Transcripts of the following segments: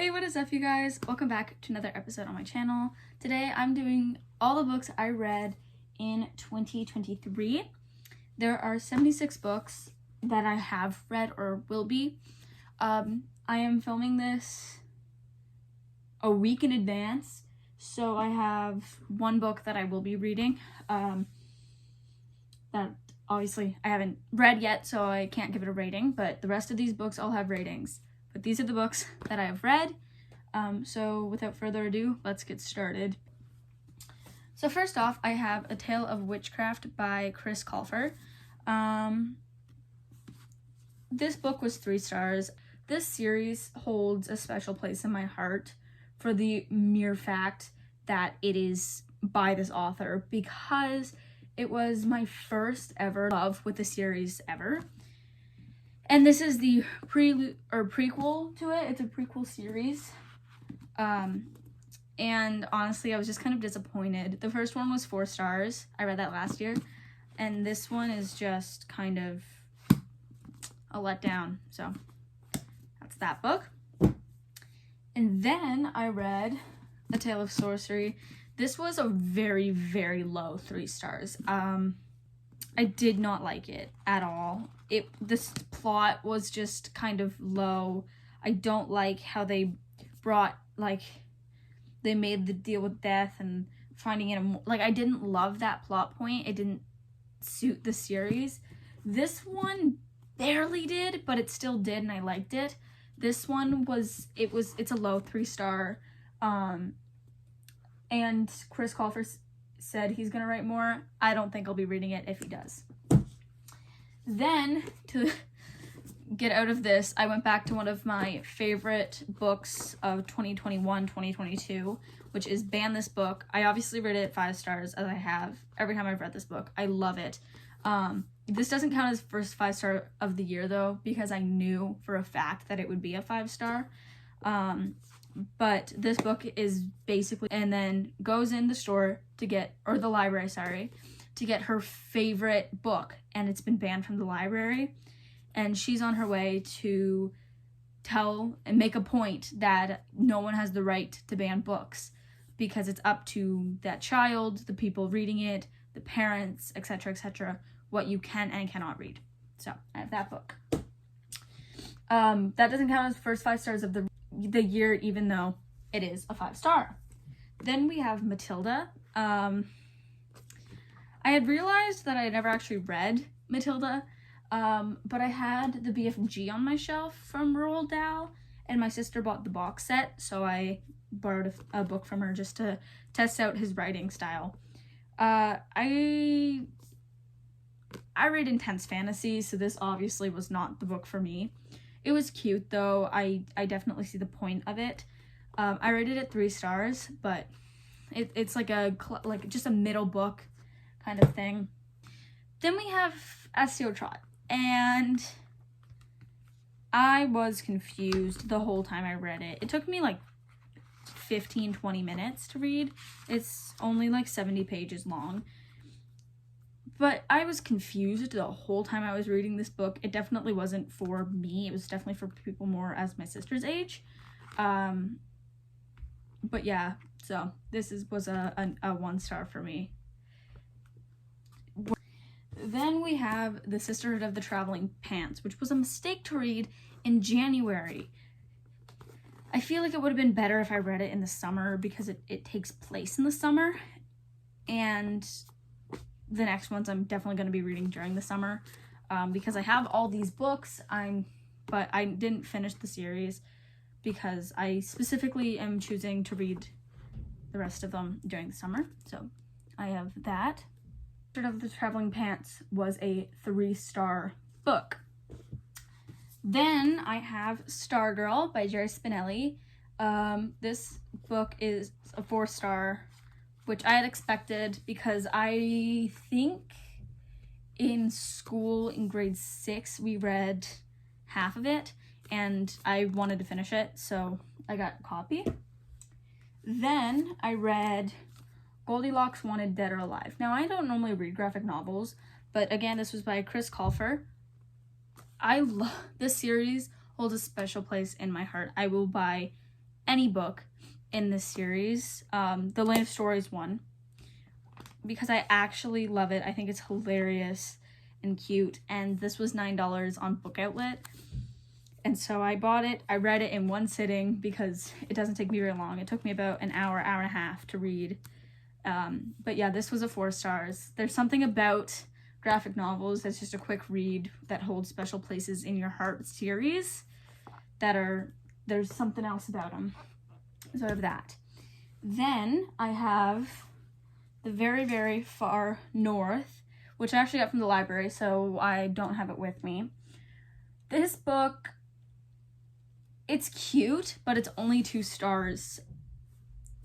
Hey, what is up, you guys? Welcome back to another episode on my channel. Today I'm doing all the books I read in 2023. There are 76 books that I have read or will be. I am filming this a week in advance, so I have one book that I will be reading that obviously I haven't read yet, so I can't give it a rating, but the rest of these books all have ratings. But these are the books that I have read. So without further ado, let's get started. So first off, I have A Tale of Witchcraft by Chris Colfer. This book was 3 stars. This series holds a special place in my heart for the mere fact that it is by this author, because it was my first ever love with the series ever. And this is the prequel to it. It's a prequel series. And honestly, I was just kind of disappointed. The first one was 4 stars. I read that last year. And this one is just kind of a letdown. So that's that book. And then I read A Tale of Sorcery. This was a very, very low 3 stars. I did not like it at all. This plot was just kind of low. I don't like how they brought, they made the deal with death and finding it, I didn't love that plot point. It didn't suit the series. This one barely did, but it still did, and I liked it. This one it's a low 3 star, and Chris Colfer said he's gonna write more. I don't think I'll be reading it if he does. Then, to get out of this, I went back to one of my favorite books of 2021-2022, which is Ban This Book. I obviously read it 5 stars, as I have every time I've read this book. I love it. This doesn't count as first 5 star of the year, though, because I knew for a fact that it would be a 5 star. But this book is basically, and then goes in the store to get, or the library, sorry, to get her favorite book, and it's been banned from the library. And she's on her way to tell and make a point that no one has the right to ban books, because it's up to that child, the people reading it, the parents, etc., what you can and cannot read. So I have that book. That doesn't count as first 5 stars of the year, even though it is a 5 star. Then we have Matilda. I had realized that I had never actually read Matilda, but I had the BFG on my shelf from Roald Dahl, and my sister bought the box set, so I borrowed a book from her just to test out his writing style. I read intense fantasy, so this obviously was not the book for me. It was cute, though. I definitely see the point of it. I rated it 3 stars, but it's just a middle book kind of thing. Then we have SEO Trot, and I was confused the whole time I read it. It took me 15-20 minutes to read. It's only 70 pages long. But I was confused the whole time I was reading this book. It definitely wasn't for me. It was definitely for people more as my sister's age. But yeah, so this was a 1 star for me. Then we have The Sisterhood of the Traveling Pants, which was a mistake to read in January. I feel like it would have been better if I read it in the summer, because it takes place in the summer, and the next ones I'm definitely going to be reading during the summer, because I have all these books, but I didn't finish the series because I specifically am choosing to read the rest of them during the summer. So I have that. Sisterhood of the Traveling Pants was a 3 star book. Then I have Stargirl by Jerry Spinelli. This book is a 4 star, which I had expected, because I think in school in grade 6 we read half of it, and I wanted to finish it, so I got a copy. Then I read Goldilocks Wanted Dead or Alive. Now, I don't normally read graphic novels, but again, this was by Chris Colfer. I love this series, holds a special place in my heart. I will buy any book in this series. The Land of Stories one, because I actually love it. I think it's hilarious and cute, and this was $9 on Book Outlet, and so I bought it. I read it in one sitting because it doesn't take me very long. It took me about an hour and a half to read. But yeah, this was a 4 stars. There's something about graphic novels that's just a quick read that holds special places in your heart series there's something else about them. So I have that. Then I have The Very, Very Far North, which I actually got from the library, so I don't have it with me. This book, it's cute, but it's only 2 stars.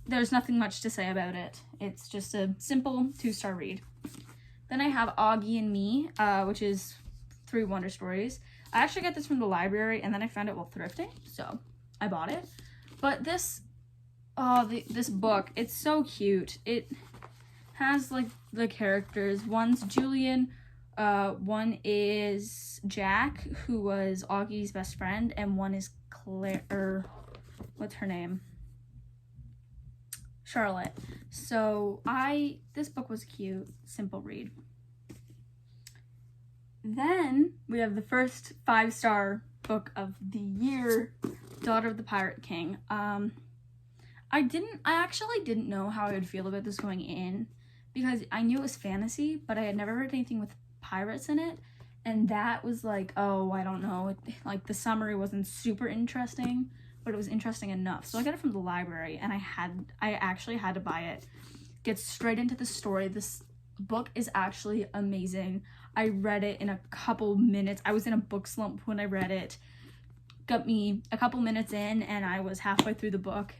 There's nothing much to say about it. It's just a simple 2-star read. Then I have Augie and Me, which is 3 Wonder Stories. I actually got this from the library, and then I found it while thrifting, so I bought it. But this book, it's so cute. It has like the characters. One's Julian, one is Jack, who was Augie's best friend, and one is Claire, what's her name? Charlotte. So this book was cute, simple read. Then we have the first 5-star book of the year, Daughter of the Pirate King. I actually didn't know how I would feel about this going in, because I knew it was fantasy, but I had never read anything with pirates in it, and that was like, oh, I don't know, like the summary wasn't super interesting, but it was interesting enough. So I got it from the library, and I actually had to buy it. Get straight into the story. This book is actually amazing. I read it in a couple minutes. I was in a book slump when I read it. Got me a couple minutes in, and I was halfway through the book.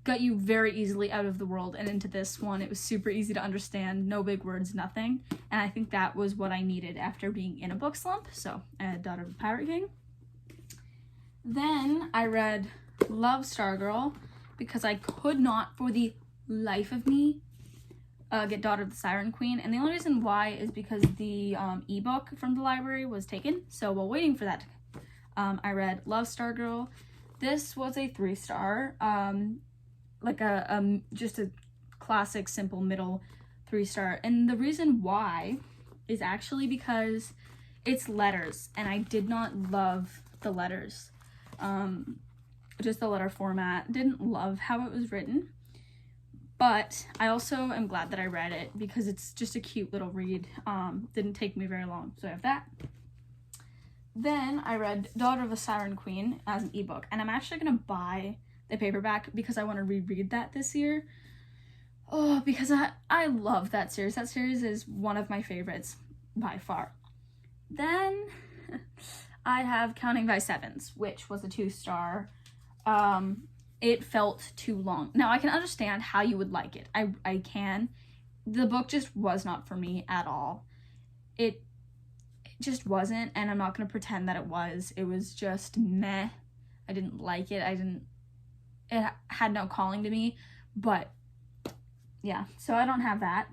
Got you very easily out of the world and into this one. It was super easy to understand, no big words, nothing. And I think that was what I needed after being in a book slump. So I had Daughter of the Pirate King. Then I read Love Stargirl, because I could not for the life of me get Daughter of the Siren Queen, and the only reason why is because the ebook from the library was taken. So while waiting for that, I read Love Stargirl. This was a 3-star, like just a classic simple middle 3-star, and the reason why is actually because it's letters, and I did not love the letters. Just the letter format. Didn't love how it was written, but I also am glad that I read it because it's just a cute little read. Didn't take me very long, so I have that. Then I read Daughter of the Siren Queen as an ebook, and I'm actually gonna buy the paperback because I want to reread that this year. Oh, because I love that series. That series is one of my favorites by far. Then I have Counting by Sevens, which was a 2-star. It felt too long. Now, I can understand how you would like it. I can. The book just was not for me at all. It just wasn't, and I'm not going to pretend that it was. It was just meh. I didn't like it. It had no calling to me, but yeah, so I don't have that.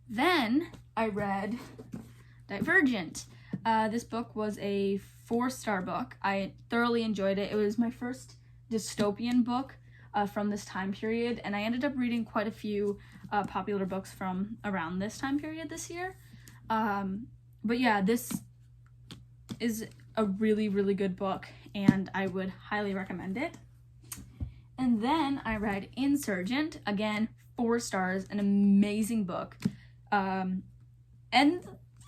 Then I read Divergent. This book was a 4-star book. I thoroughly enjoyed it. It was my first dystopian book from this time period, and I ended up reading quite a few popular books from around this time period this year. But yeah, this is a really, really good book, and I would highly recommend it. And then I read Insurgent, again, 4 stars, an amazing book. And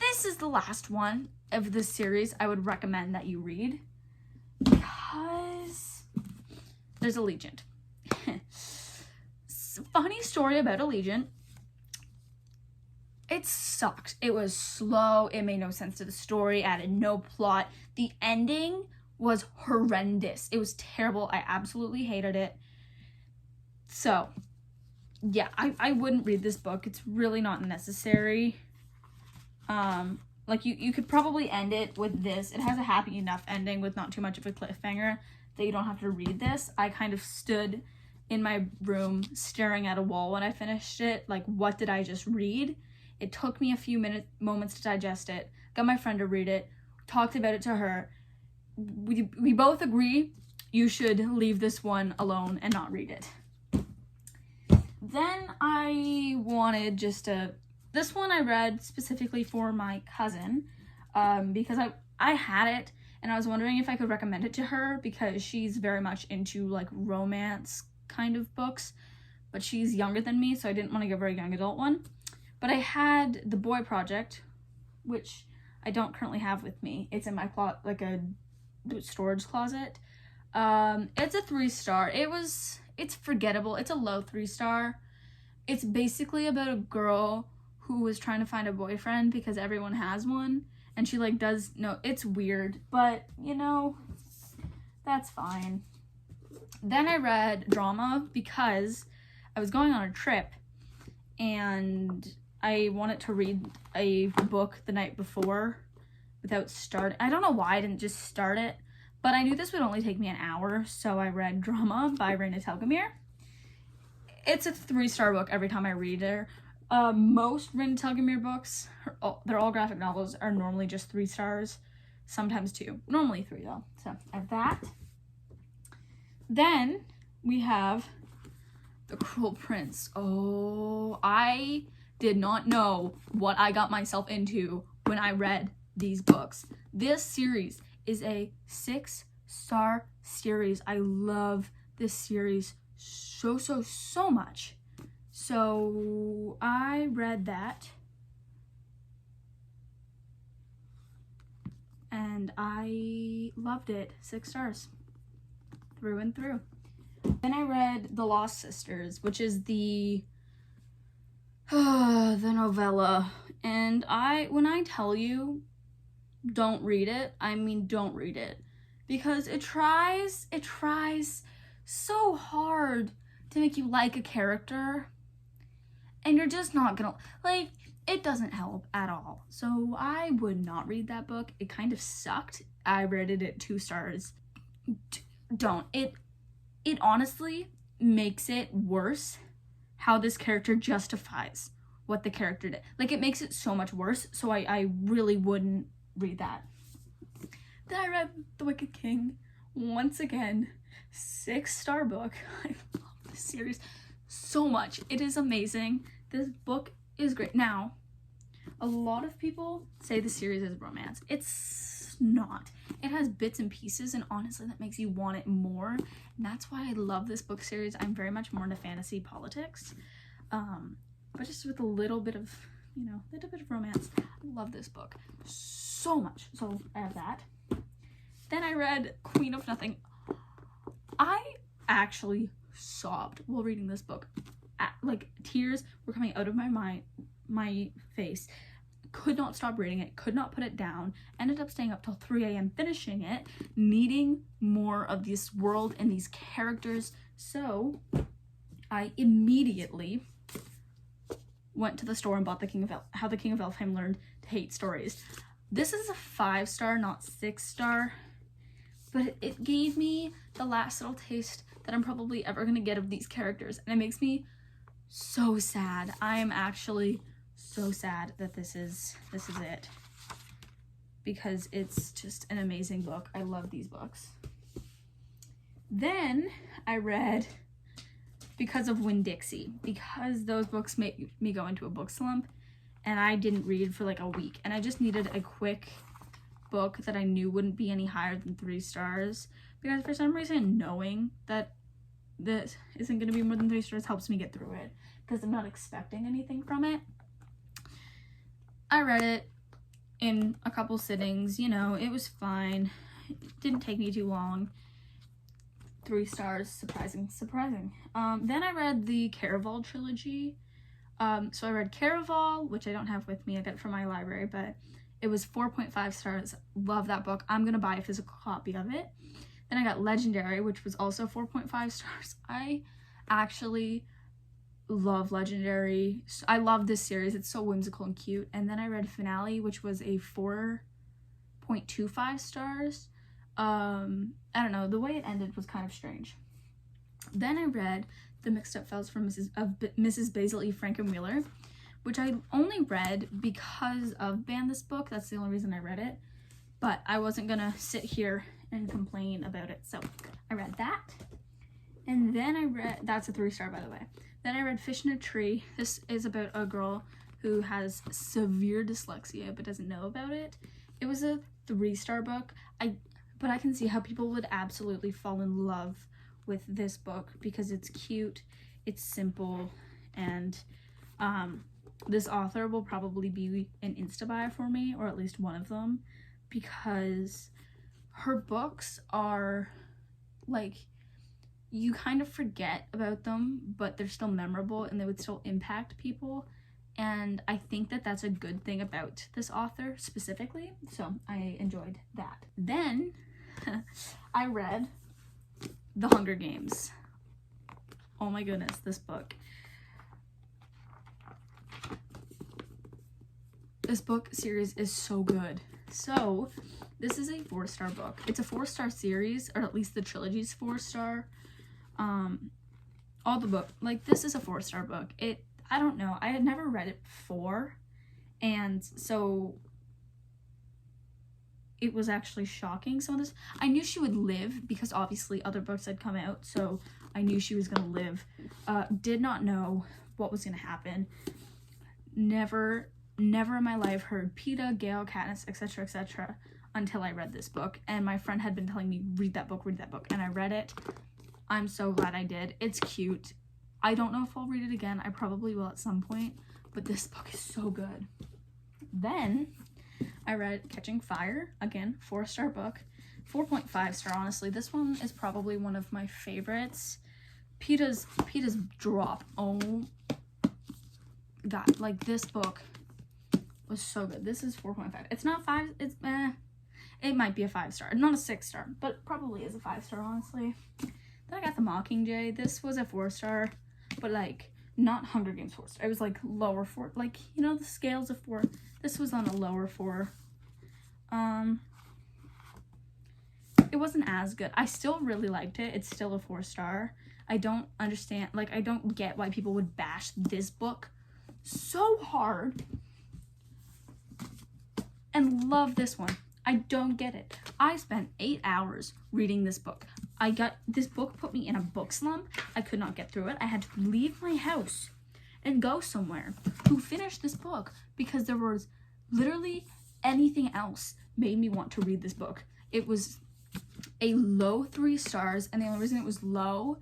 this is the last one of this series I would recommend that you read, because there's Allegiant. Funny story about Allegiant. It sucked. It was slow. It made no sense to the story. Added no plot. The ending was horrendous. It was terrible. I absolutely hated it. So, yeah, I wouldn't read this book. It's really not necessary. Like, you could probably end it with this. It has a happy enough ending with not too much of a cliffhanger that you don't have to read this. I kind of stood in my room staring at a wall when I finished it. Like, what did I just read? It took me a few moments to digest it. Got my friend to read it. Talked about it to her. We both agree you should leave this one alone and not read it. Then I wanted this one I read specifically for my cousin, because I had it and I was wondering if I could recommend it to her, because she's very much into like romance kind of books, but she's younger than me, so I didn't want to give her a young adult one. But I had The Boy Project, which I don't currently have with me. It's in my like a storage closet. It's a 3-star. It's forgettable. It's a low 3-star. It's basically about a girl who was trying to find a boyfriend because everyone has one, and she like it's weird, but you know, that's fine. Then I read Drama because I was going on a trip and I wanted to read a book the night before without starting. I don't know why I didn't just start it, but I knew this would only take me an hour, so I read Drama by Raina Telgemeier. It's a 3-star book every time I read it. Most Raina Telgemeier books, they're all graphic novels, are normally just 3 stars, sometimes 2. Normally 3 though. So I have that. Then we have The Cruel Prince. Oh, I did not know what I got myself into when I read these books. This series is a 6-star series. I love this series so much. So I read that and I loved it. 6 stars through and through. Then I read The Lost Sisters, which is the novella, and when I tell you don't read it, I mean don't read it, because it tries so hard to make you like a character, and you're just not gonna, like, it doesn't help at all. So I would not read that book. It kind of sucked. I rated it 2 stars. Don't. It honestly makes it worse how this character justifies what the character did. Like, it makes it so much worse, so I really wouldn't read that. Then I read The Wicked King. Once again, 6-star book. I love this series so much. It is amazing. This book is great. Now, a lot of people say the series is romance. It's not. It has bits and pieces, and honestly, that makes you want it more. And that's why I love this book series. I'm very much more into fantasy politics, but just with a little bit of, romance. I love this book so much. So I have that. Then I read Queen of Nothing. I actually sobbed while reading this book. Like, tears were coming out of my face. Could not stop reading it, could not put it down. Ended up staying up till 3 a.m. finishing it, needing more of this world and these characters. So I immediately went to the store and bought How the King of Elfheim Learned to Hate Stories. This is a 5-star, not 6-star, but it gave me the last little taste that I'm probably ever gonna get of these characters, and it makes me so sad. I am actually so sad that this is it, because it's just an amazing book. I love these books. Then I read Because of Winn-Dixie, because those books made me go into a book slump, and I didn't read for like a week, and I just needed a quick book that I knew wouldn't be any higher than 3 stars, because for some reason knowing that this isn't going to be more than 3 stars helps me get through it, because I'm not expecting anything from it. I read it in a couple sittings, it was fine. It didn't take me too long. 3 stars, surprising. Then I read the Caraval trilogy. So I read Caraval, which I don't have with me, I got it from my library, but it was 4.5 stars. Love that book. I'm gonna buy a physical copy of it. Then I got Legendary, which was also 4.5 stars. I actually love Legendary. I love this series. It's so whimsical and cute. And then I read Finale, which was a 4.25 stars. I don't know, the way it ended was kind of strange. Then I read The Mixed Up Fellows from Mrs. Basil E. Frankenwheeler, which I only read because of Ban This Book. That's the only reason I read it, but I wasn't gonna sit here and complain about it, so I read that. And then I read, that's a 3-star by the way. Then I read Fish in a Tree. This is about a girl who has severe dyslexia but doesn't know about it. It was a 3-star book. But I can see how people would absolutely fall in love with this book because it's cute, it's simple, and this author will probably be an Insta buy for me, or at least one of them, because her books are like, you kind of forget about them, but they're still memorable and they would still impact people. And I think that that's a good thing about this author specifically. So I enjoyed that. Then I read The Hunger Games. Oh my goodness, this book. This book series is so good. So this is a 4-star book. It's a 4-star series, or at least the trilogy's 4-star. All the book, like, this is a 4-star book. I don't know, I had never read it before, and so it was actually shocking. Some of this, I knew she would live because obviously other books had come out, so I knew she was gonna live. Did not know what was gonna happen. Never in my life heard Peeta, Gale, Katniss, etc., etc., until I read this book, and my friend had been telling me, read that book, and I read it. I'm so glad I did. It's cute. I don't know if I'll read it again. I probably will at some point, but this book is so good. Then I read Catching Fire, again, 4-star book, 4.5 star, honestly. This one is probably one of my favorites. Peeta's drop. Oh God, like, this book was so good. This is 4.5. It's not 5, it's it might be a 5-star. Not a 6-star, but probably is a 5-star, honestly. Then I got The Mockingjay. This was a 4-star, but like, not Hunger Games 4-star. It was like lower 4, like, you know, the scales of 4. This was on a lower 4. It wasn't as good. I still really liked it. It's still a 4-star. I don't understand, like, I don't get why people would bash this book so hard and love this one. I don't get it. I spent 8 hours reading this book. This book put me in a book slump. I could not get through it. I had to leave my house and go somewhere to finish this book because there was literally anything else made me want to read this book. It was a low 3 stars, and the only reason it was low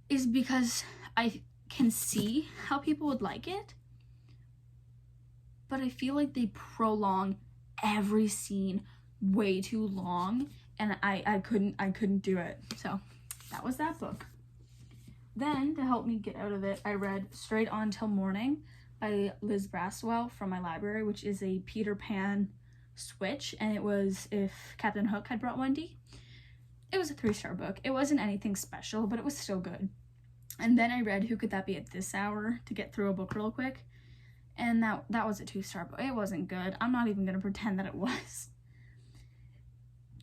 is because I can see how people would like it, but I feel like they prolong every scene way too long, and I couldn't do it. So that was that book. Then, to help me get out of it, I read Straight On Till Morning by Liz Braswell from my library, which is a Peter Pan switch, and it was if Captain Hook had brought Wendy. It was a 3-star book. It wasn't anything special, but it was still good. And then I read Who Could That Be at This Hour to get through a book real quick, and that was a 2-star book. It wasn't good. I'm not even gonna pretend that it was.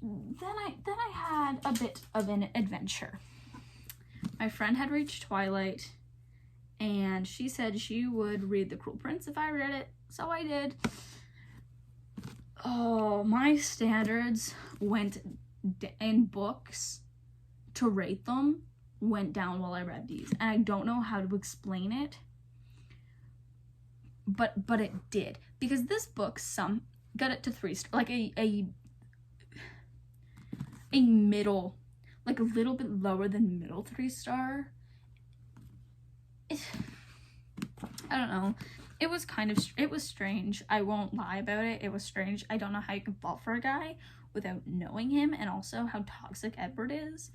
Then I had a bit of an adventure. My friend had reached Twilight, and she said she would read The Cruel Prince if I read it, so I did. Oh, my standards went in books to rate them went down while I read these, and I don't know how to explain it, but it did, because this book got it to 3 stars, like a middle, like a little bit lower than middle 3-star. I don't know. It was it was strange. I won't lie about it. It was strange. I don't know how you can fall for a guy without knowing him, and also how toxic Edward is.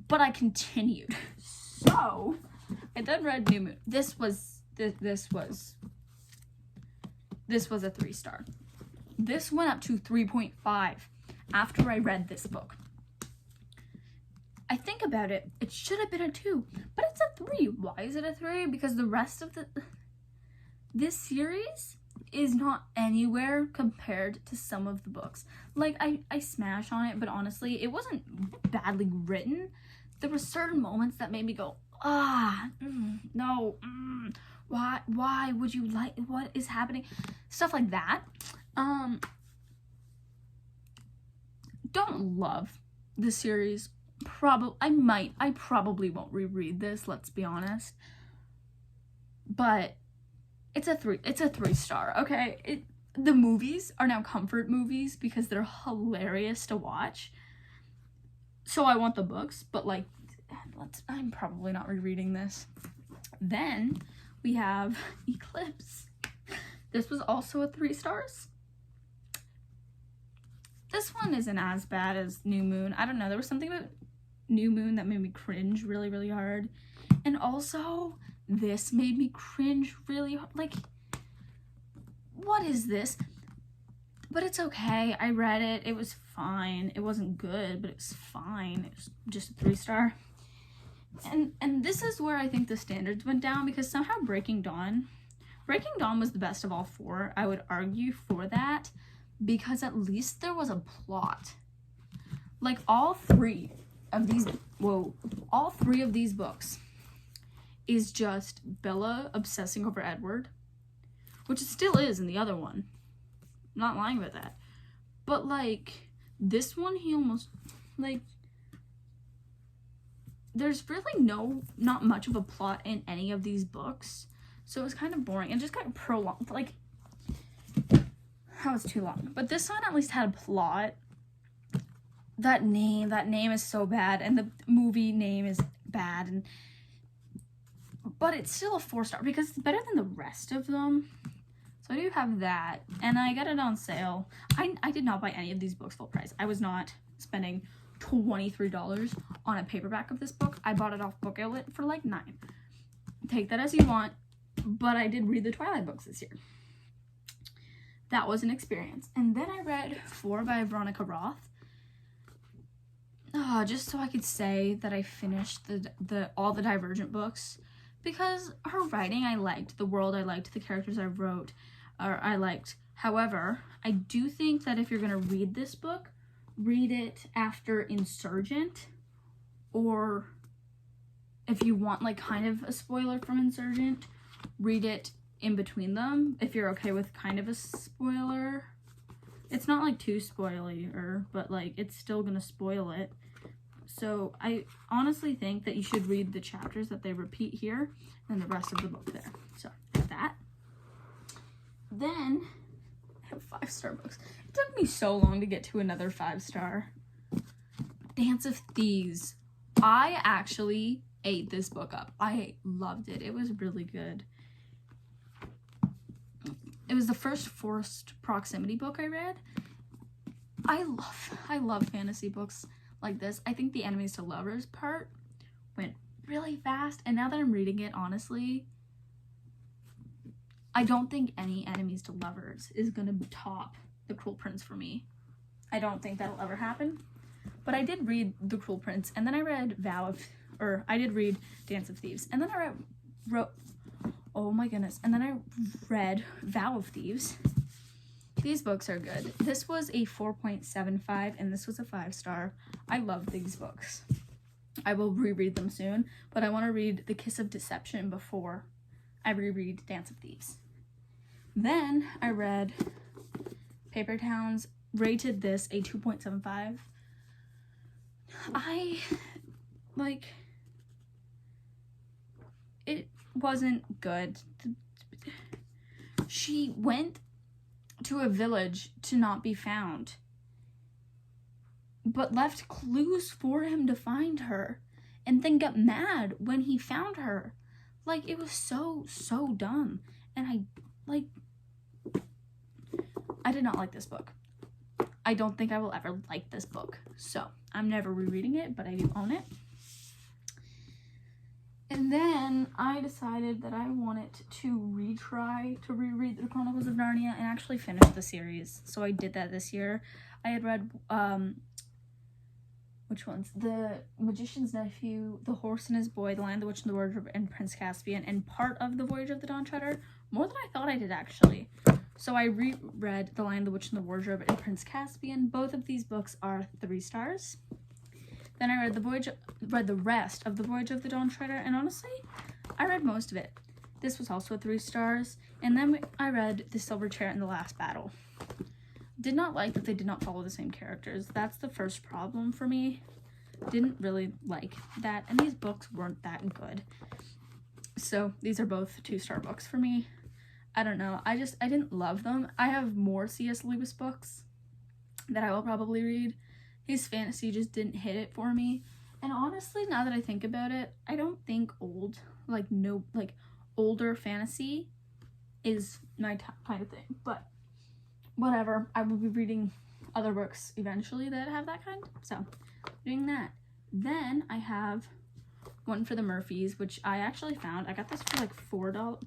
But I continued. So I then read New Moon. This was a 3-star. This went up to 3.5 after I read this book. I think about it, it should have been a 2, but it's a 3. Why is it a 3? Because the rest of this series is not anywhere compared to some of the books. Like, I smash on it, but honestly, it wasn't badly written. There were certain moments that made me go, no, why would you like, what is happening? Stuff like that. Don't love the series. I probably won't reread this, let's be honest. But it's a 3-star, okay? The movies are now comfort movies because they're hilarious to watch. So I want the books, but like, I'm probably not rereading this. Then we have Eclipse. This was also a 3 stars. This one isn't as bad as New Moon. I don't know, there was something about New Moon that made me cringe really, really hard. And also, this made me cringe really hard. Like, what is this? But it's okay. I read it. It was fine. It wasn't good, but it was fine. It was just a 3-star. And this is where I think the standards went down, because somehow Breaking Dawn was the best of all 4. I would argue for that, because at least there was a plot. Like, all three of these books is just Bella obsessing over Edward, which it still is in the other one. I'm not lying about that. But, like, this one, he almost, like, there's really not much of a plot in any of these books. So it was kind of boring and just got prolonged. Like, that was too long. But this one at least had a plot. That name is so bad, and the movie name is bad, but it's still a 4-star because it's better than the rest of them. So I do have that, and I got it on sale. I did not buy any of these books full price. I was not spending $23 on a paperback of this book. I bought it off Book Outlet for like $9. Take that as you want, but I did read the Twilight books this year. That was an experience. And then I read 4 by Veronica Roth. Just so I could say that I finished all the Divergent books, because her writing I liked, the world I liked, the characters I liked. However, I do think that if you're gonna read this book, read it after Insurgent, or if you want like kind of a spoiler from Insurgent, read it in between them if you're okay with kind of a spoiler. It's not like too spoiler, but like it's still gonna spoil it. So I honestly think that you should read the chapters that they repeat here and the rest of the book there. So that. Then I have 5-star books. It took me so long to get to another 5-star. Dance of Thieves. I actually ate this book up. I loved it. It was really good. It was the first forced proximity book I read. I love fantasy books like this. I think the enemies to lovers part went really fast, and now that I'm reading it, honestly, I don't think any enemies to lovers is gonna top The Cruel Prince for me. I don't think that'll ever happen. But I did read The Cruel Prince, and then I read I did read Dance of Thieves, and then I read Vow of Thieves. These books are good. This was a 4.75, and this was a 5-star. I love these books. I will reread them soon, but I want to read The Kiss of Deception before I reread Dance of Thieves. Then I read Paper Towns, rated this a 2.75. It wasn't good. She went to a village to not be found, but left clues for him to find her, and then got mad when he found her. Like, it was so dumb, and I did not like this book. I don't think I will ever like this book, so I'm never rereading it, but I do own it. And then I decided that I wanted to reread The Chronicles of Narnia and actually finish the series. So I did that this year. I had read, which ones? The Magician's Nephew, The Horse and His Boy, The Lion, the Witch, and the Wardrobe, and Prince Caspian, and part of The Voyage of the Dawn Treader. More than I thought I did, actually. So I reread The Lion, the Witch, and the Wardrobe, and Prince Caspian. Both of these books are 3 stars. Then I read the rest of The Voyage of the Dawn Treader, and honestly, I read most of it. This was also 3 stars. And then I read The Silver Chair and The Last Battle. did not like that they did not follow the same characters. That's the first problem for me. Didn't really like that, and these books weren't that good. So these are both 2-star books for me. I don't know. I didn't love them. I have more C.S. Lewis books that I will probably read. His fantasy just didn't hit it for me. And honestly, now that I think about it, I don't think older fantasy is my kind of thing. But whatever. I will be reading other books eventually that have that kind. So, doing that. Then I have one for the Murphys, which I actually found. I got this for like $3 or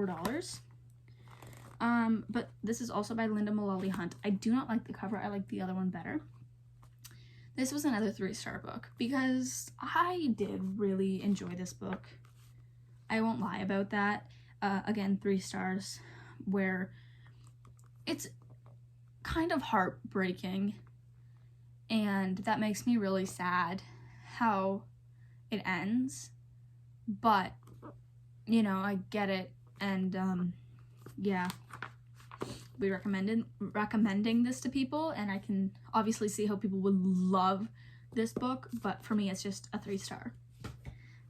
$4. But this is also by Linda Mullally Hunt. I do not like the cover. I like the other one better. This was another 3-star book because I did really enjoy this book. I won't lie about that. Again, 3 stars, where it's kind of heartbreaking, and that makes me really sad how it ends. But, you know, I get it, and yeah. Be recommending this to people, and I can obviously see how people would love this book, but for me it's just a 3-star.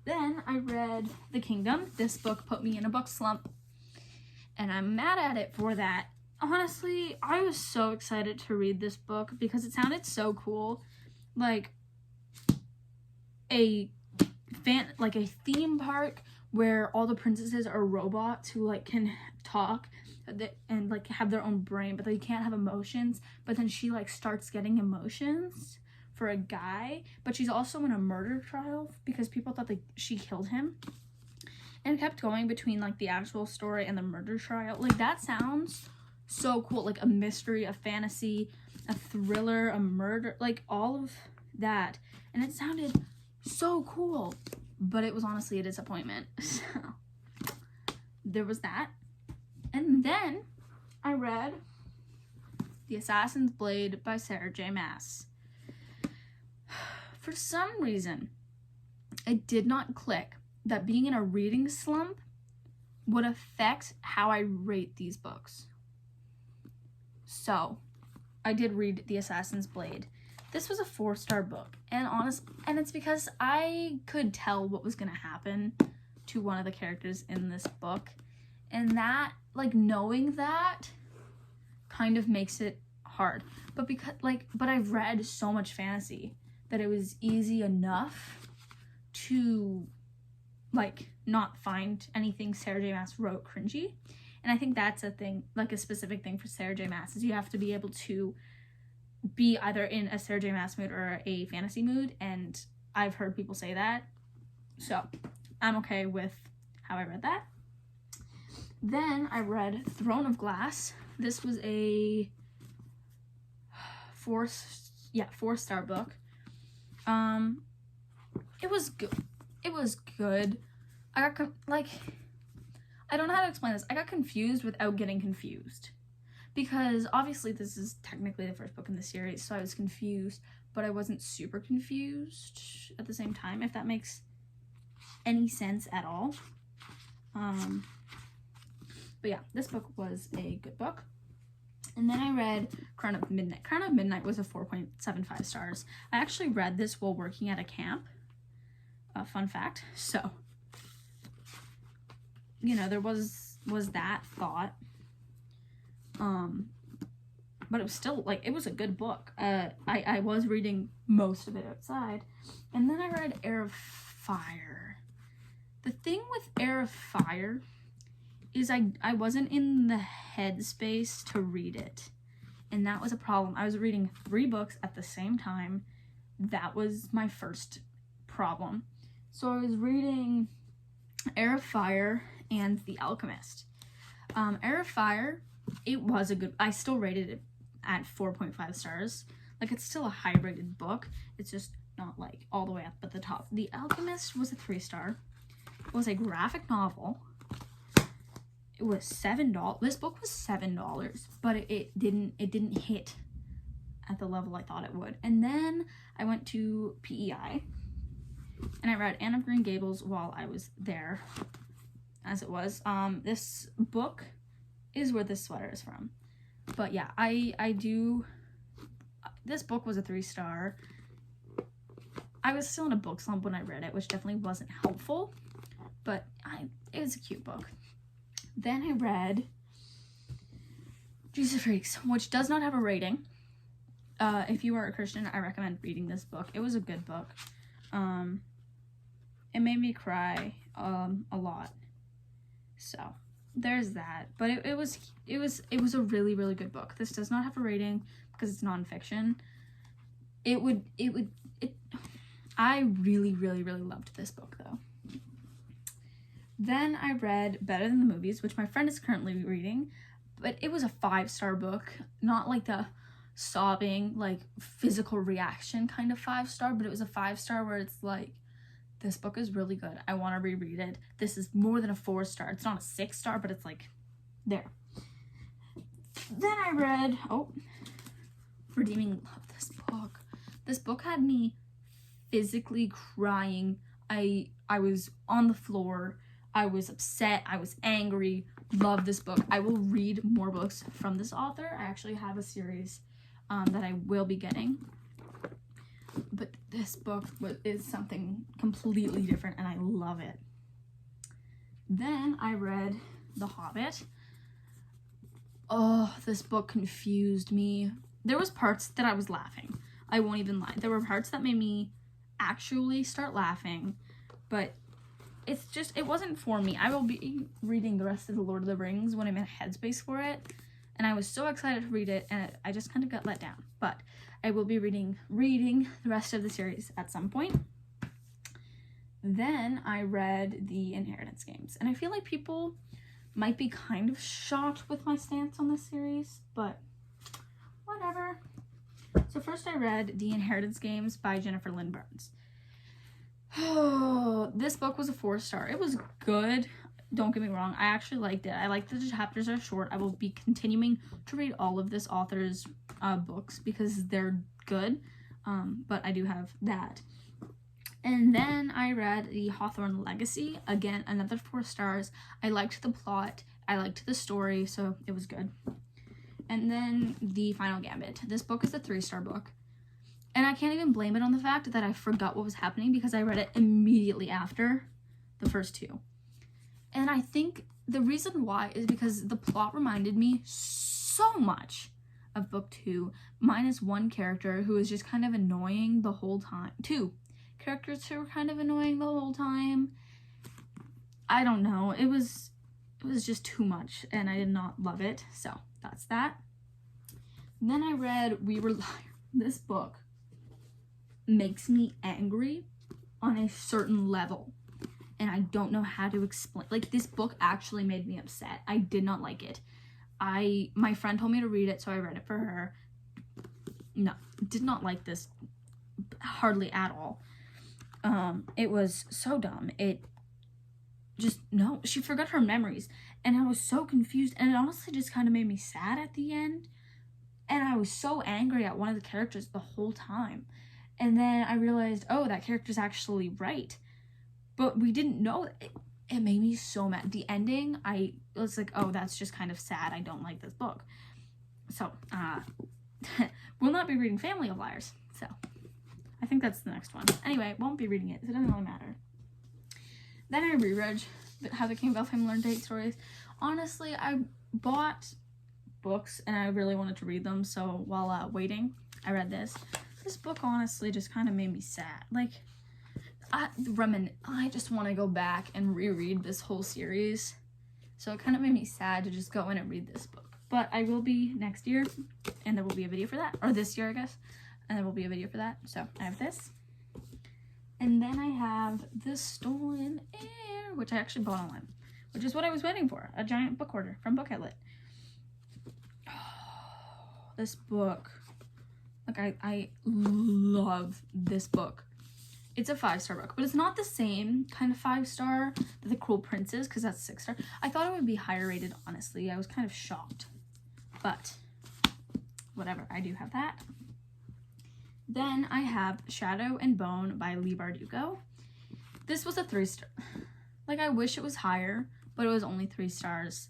Then I read The Kingdom. This book put me in a book slump, and I'm mad at it for that. Honestly, I was so excited to read this book because it sounded so cool, like a theme park where all the princesses are robots who like can talk and like have their own brain, but they can't have emotions. But then she like starts getting emotions for a guy, but she's also in a murder trial because people thought she killed him, and it kept going between like the actual story and the murder trial. Like, that sounds so cool, like a mystery, a fantasy, a thriller, a murder, like all of that, and it sounded so cool, but it was honestly a disappointment. So there was that. And then I read The Assassin's Blade by Sarah J. Maas. For some reason, it did not click that being in a reading slump would affect how I rate these books. So, I did read The Assassin's Blade. This was a 4-star book, and it's because I could tell what was going to happen to one of the characters in this book, and that, like, knowing that kind of makes it hard. But I've read so much fantasy that it was easy enough to, like, not find anything Sarah J. Maas wrote cringy. And I think that's a thing, like a specific thing for Sarah J. Maas, is you have to be able to be either in a Sarah J. Maas mood or a fantasy mood, and I've heard people say that. So I'm okay with how I read that. Then I read Throne of Glass. This was a 4-star book. It was good. It was good. I don't know how to explain this. I got confused without getting confused. Because obviously this is technically the first book in the series, so I was confused, but I wasn't super confused at the same time, if that makes any sense at all. But yeah, this book was a good book. And then I read Crown of Midnight. Crown of Midnight was a 4.75 stars. I actually read this while working at a camp. Fun fact. So, you know, there was that thought. But it was still, like, it was a good book. I was reading most of it outside. And then I read Heir of Fire. The thing with Heir of Fire is I wasn't in the headspace to read it. And that was a problem. I was reading 3 books at the same time. That was my first problem. So I was reading Heir of Fire and The Alchemist. Heir of Fire, it was a good, I still rated it at 4.5 stars. Like, it's still a high rated book. It's just not like all the way up at the top. The Alchemist was a 3-star. It was a graphic novel. It was $7. This book was $7, but it didn't hit at the level I thought it would. And then I went to PEI and I read Anne of Green Gables while I was there, as it was. This book is where this sweater is from. But yeah, I do. This book was a 3-star. I was still in a book slump when I read it, which definitely wasn't helpful. But it was a cute book. Then I read Jesus Freaks, which does not have a rating. If you are a Christian, I recommend reading this book. It was a good book. It made me cry a lot. So there's that. But it was a really, really good book. This does not have a rating because it's nonfiction. I really, really, really loved this book though. Then I read Better Than the Movies, which my friend is currently reading, but it was a 5-star book, not like the sobbing, like physical reaction kind of 5-star, but it was a 5-star where it's like, this book is really good. I want to reread it. This is more than a 4-star. It's not a 6-star, but it's like there. Then I read, Redeeming Love. This book had me physically crying. I was on the floor. I was upset. I was angry. Love this book. I will read more books from this author. I actually have a series that I will be getting. But this book is something completely different, and I love it. Then I read The Hobbit. Oh, this book confused me. There was parts that I was laughing. I won't even lie. There were parts that made me actually start laughing, but it wasn't for me. I will be reading the rest of The Lord of the Rings when I'm in a headspace for it, and I was so excited to read it, and I just kind of got let down. But I will be reading the rest of the series at some point. Then I read The Inheritance Games, and I feel like people might be kind of shocked with my stance on this series, but whatever. So first I read The Inheritance Games by Jennifer Lynn Burns. Oh, this book was a 4-star. It was good. Don't get me wrong. I actually liked it. I like that the chapters are short. I will be continuing to read all of this author's books because they're good. But I do have that. And then I read The Hawthorne Legacy. Again, another 4 stars. I liked the plot. I liked the story, so it was good. And then The Final Gambit. This book is a 3-star book. And I can't even blame it on the fact that I forgot what was happening because I read it immediately after the first 2. And I think the reason why is because the plot reminded me so much of book 2, minus one character who was just kind of annoying the whole time. 2 characters who were kind of annoying the whole time. I don't know. It was just too much, and I did not love it. So that's that. Then I read We Were Liars. This book makes me angry on a certain level, and I don't know how to explain. Like, this book actually made me upset. I did not like it. My friend told me to read it, so I read it for her. No, did not like this hardly at all. It was so dumb. She forgot her memories, and I was so confused, and it honestly just kind of made me sad at the end, and I was so angry at one of the characters the whole time. And then I realized, oh, that character's actually right. But we didn't know. It made me so mad. The ending, I was like, oh, that's just kind of sad. I don't like this book. So, we'll not be reading Family of Liars. So, I think that's the next one. Anyway, won't be reading it, so it doesn't really matter. Then I reread How the King of Elfheim Learned to Hate Stories. Honestly, I bought books, and I really wanted to read them, so while waiting, I read this. This book honestly just kind of made me sad. Like, I just want to go back and reread this whole series. So it kind of made me sad to just go in and read this book. But I will be next year, and there will be a video for that. Or this year, I guess. And there will be a video for that. So I have this. And then I have The Stolen Heir, which I actually bought online. Which is what I was waiting for. A giant book order from Book Outlet. Oh, this book. Like, I love this book. It's a 5-star book, but it's not the same kind of 5-star that The Cruel Prince is, because that's 6-star. I thought it would be higher rated, honestly. I was kind of shocked. But, whatever. I do have that. Then I have Shadow and Bone by Leigh Bardugo. This was a 3-star. Like, I wish it was higher, but it was only 3 stars.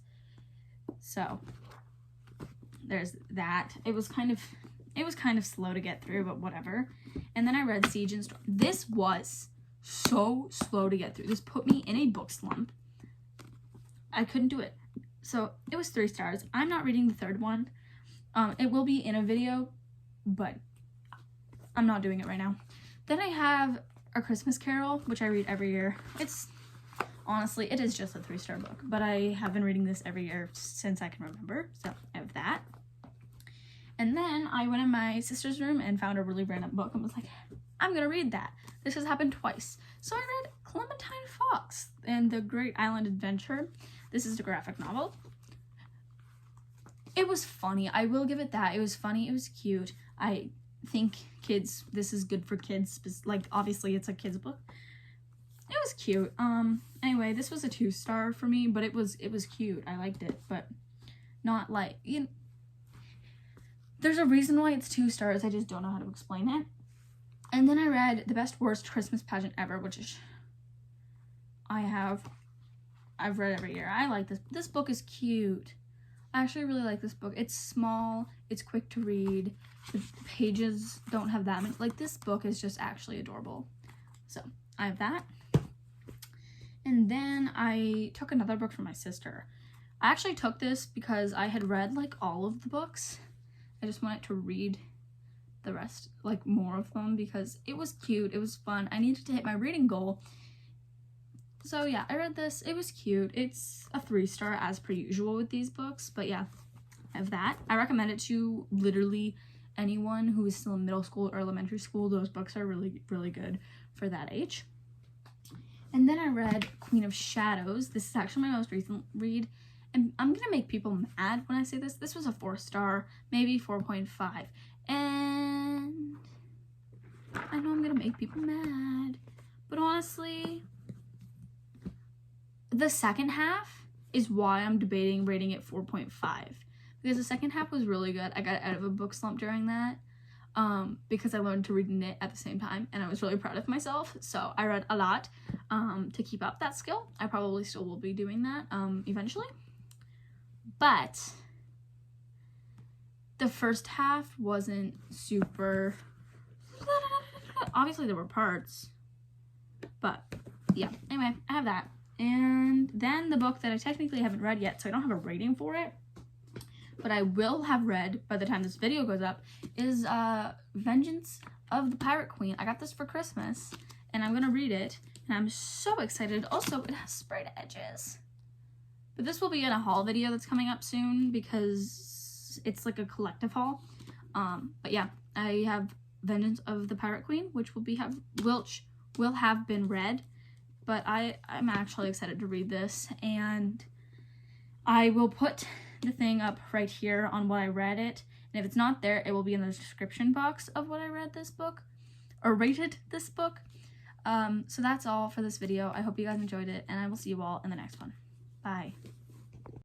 So, there's that. It was kind of slow to get through, but whatever. And then I read Siege and Storm. This was so slow to get through. This put me in a book slump. I couldn't do it. So it was 3 stars. I'm not reading the third one. It will be in a video, but I'm not doing it right now. Then I have A Christmas Carol, which I read every year. Honestly, it is just a 3-star book, but I have been reading this every year since I can remember, so I have that. And then I went in my sister's room and found a really random book and was like, I'm gonna read that. This has happened twice. So I read Clementine Fox and the Great Island Adventure. This is a graphic novel. It was funny. I will give it that. It was funny. It was cute. I think kids, this is good for kids. Like, obviously it's a kid's book. It was cute. Anyway, this was a 2-star for me, but it was cute. I liked it, but not like, there's a reason why it's 2 stars. I just don't know how to explain it. And then I read The Best Worst Christmas Pageant Ever, which is, I've read every year. I like this. This book is cute. I actually really like this book. It's small. It's quick to read. The pages don't have that many. Like, this book is just actually adorable. So, I have that. And then I took another book from my sister. I actually took this because I had read, like, all of the books. I just wanted to read the rest, like, more of them, because it was cute. It was fun. I needed to hit my reading goal. So, yeah, I read this. It was cute. It's a 3-star as per usual with these books. But, yeah, I have that. I recommend it to literally anyone who is still in middle school or elementary school. Those books are really, really good for that age. And then I read Queen of Shadows. This is actually my most recent read. And I'm going to make people mad when I say this. This was a 4-star, maybe 4.5. And I know I'm going to make people mad. But honestly, the second half is why I'm debating rating it 4.5. Because the second half was really good. I got out of a book slump during that. Because I learned to read and knit at the same time, and I was really proud of myself. So I read a lot to keep up that skill. I probably still will be doing that eventually. But the first half wasn't super... Obviously there were parts. But yeah, anyway, I have that. And then the book that I technically haven't read yet, so I don't have a rating for it, but I will have read by the time this video goes up, is Vengeance of the Pirate Queen. I got this for Christmas, and I'm going to read it, and I'm so excited. Also, it has sprayed edges. But this will be in a haul video that's coming up soon, because it's like a collective haul. But yeah, I have Vengeance of the Pirate Queen, which will have been read, but I'm actually excited to read this, and I will put the thing up right here on what I read it, and if it's not there, it will be in the description box of what I read this book, or rated this book. So that's all for this video. I hope you guys enjoyed it, and I will see you all in the next one. Bye.